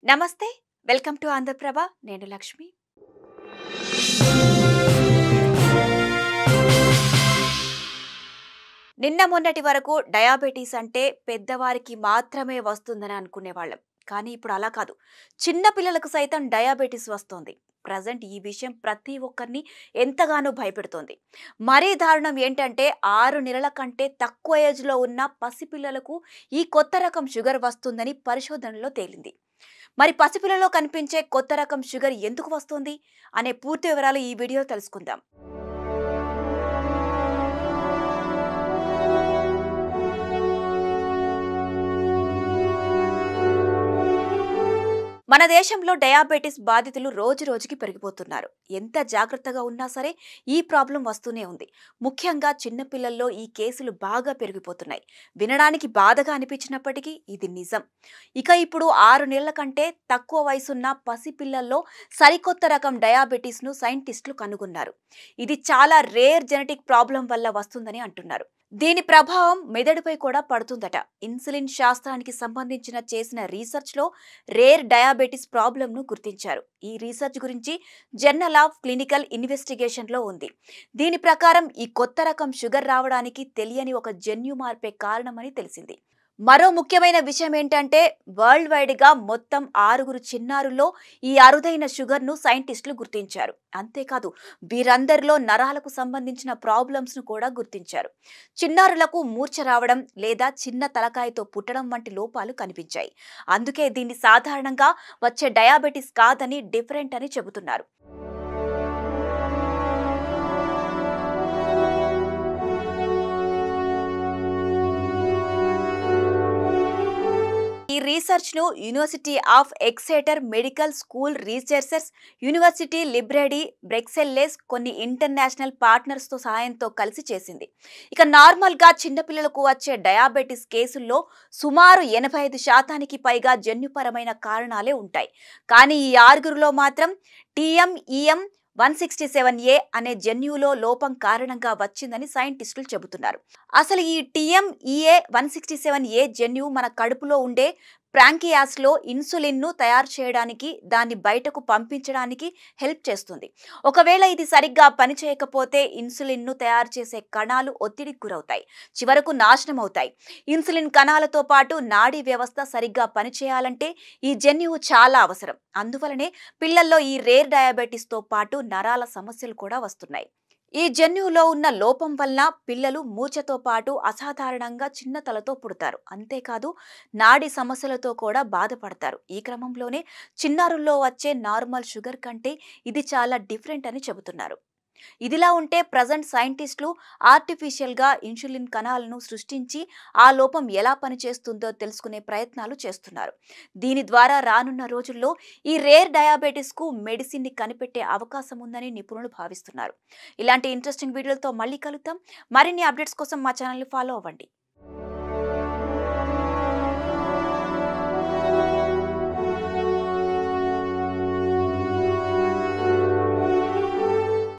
నమస్తే welcome to Andhraprabha నేను లక్ష్మి నిన్న మొన్నటి వరకు డయాబెటీస్ అంటే పెద్దవారికి మాత్రమే వస్తుందని అనుకునేవాళ్ళం కానీ ఇప్పుడు అలా కాదు చిన్న పిల్లలకు సైతం డయాబెటీస్ వస్తుంది ప్రజెంట్ ఈ విషయం ప్రతి ఒక్కరిని ఎంతగానో భయపెడుతోంది మరీ దారుణం ఏంటంటే 6 నెలల కంటే తక్కువ ఏజ్లో ఉన్న పసిపిల్లలకు ఈ కొత్త రకం షుగర్ వస్తుందని పరిశోధనలో తేలింది మరి పసిపిల్లలో కనిపించే కొత్త రకం షుగర్ ఎందుకు వస్తుంది అనే పూర్తి వివరాలు ఈ వీడియో తెలుసుకుందాం మన దేశంలో డయాబెటిస్ బాధితులు రోజు రోజుకి పెరిగిపోతున్నారు ఎంత జాగ్రత్తగా ఉన్నా సరే ఈ ప్రాబ్లం వస్తూనే ఉంది ముఖ్యంగా చిన్న పిల్లల్లో ఈ కేసులు బాగా పెరిగిపోతున్నాయి వినడానికి బాధగా అనిపించినప్పటికీ ఇది నిజం ఇక ఇప్పుడు 6 నెలల కంటే తక్కువ వయసున్న పసిపిల్లల్లో సరికొత్త రకం డయాబెటిస్ ను సైంటిస్టులు కనుగొన్నారు ఇది చాలా రేర్ జెనెటిక్ ప్రాబ్లం వల్ల వస్తుందని అంటున్నారు దీని ప్రభావం మెదడుపై కూడా పడుతుందట ఇన్సులిన్ శాస్త్రానికి సంబంధించిన చేసిన రీసెర్చ్ లో రేర్ డయాబెటిస్ ప్రాబ్లం ను గుర్తించారు ఈ రీసెర్చ్ గురించి జర్నల్ ఆఫ్ క్లినికల్ ఇన్వెస్టిగేషన్ లో ఉంది దీని ప్రకారం ఈ కొత్త రకం షుగర్ రావడానికి తెలియని ఒక జన్యు మార్పే కారణమని తెలిసింది మరో ముఖ్యమైన విషయం ఏంటంటే వరల్డ్ వైడ్ గా మొత్తం 6 చిన్నారుల్లో ఈ అరుదైన షుగర్ ను సైంటిస్టులు గుర్తించారు అంతేకాదు వీరందరిలో నరాలకు సంబంధించిన ప్రాబ్లమ్స్ ను కూడా గుర్తించారు చిన్నారులకు మూర్ఛ రావడం లేదా చిన్న తలకాయతో పుట్టడం వంటి లోపాలు కనిపించాయి అందుకే దీన్ని సాధారణంగా వచ్చే డయాబెటిస్ కాదని డిఫరెంట్ అని చెబుతున్నారు ఈ రీసెర్చ్ ను university of Exeter medical school researchers university library Brussels కొన్ని ఇంటర్నేషనల్ పార్ట్నర్స్ తో సహాయంతో కలిసి చేసింది ఇక నార్మల్ గా చిన్నపిల్లలకు వచ్చే డయాబెటిస్ కేసుల్లో సుమారు 85% పైగా జన్యుపరమైన కారణాలే ఉంటాయి కానీ ఈ 6లో మాత్రం TMEM 167A అనే జన్యువులో లోపం కారణంగా వచ్చిందని సైంటిస్టులు చెబుతున్నారు అసలు ఈ TMEA 167A జన్యువు మన కడుపులో ఉండే ప్రాంకియాస్ లో ఇన్సులిన్ ను తయారు చేయడానికి దాన్ని బయటకు పంపించడానికి హెల్ప్ చేస్తుంది ఒకవేళ ఇది సరిగ్గా పనిచేయకపోతే ఇన్సులిన్ ను తయారు చేసే కణాలు ఒత్తిడికి గురవుతాయి చివరకు నాశనం అవుతాయి ఇన్సులిన్ కణాలతో పాటు నాడీ వ్యవస్థ సరిగ్గా పనిచేయాలంటే ఈ జన్యువు చాలా అవసరం అందువలనే పిల్లల్లో ఈ రేర్ డయాబెటిస్ తో పాటు నరాల సమస్యలు కూడా వస్తున్నాయి ఈ జన్యువులో ఉన్న లోపం వల్ల పిల్లలు మూర్ఛతో పాటు అసాధారణంగా చిన్న తలతో పుడతారు అంతేకాదు నాడి సమస్యలతో కూడా బాధపడతారు ఈ క్రమంలోనే చిన్నారుల్లో వచ్చే నార్మల్ షుగర్ కంటే ఇది చాలా డిఫరెంట్ అని చెబుతున్నారు ఇదిలా ఉంటే ప్రజెంట్ సైంటిస్టులు ఆర్టిఫిషియల్ గా ఇన్సులిన్ కణాలను సృష్టించి ఆ లోపం ఎలా పనిచేస్తుందో తెలుసుకునే ప్రయత్నాలు చేస్తున్నారు దీని ద్వారా రానున్న రోజుల్లో ఈ రేర్ డయాబెటిస్ కు మెడిసిన్ ని కనిపెట్టే అవకాశం ఉందని నిపుణులు భావిస్తున్నారు ఇలాంటి ఇంట్రెస్టింగ్ వీడియోలతో మళ్ళీ కలుద్దాం మరిన్ని అప్డేట్స్ కోసం మా ఛానల్ ని ఫాలో అవ్వండి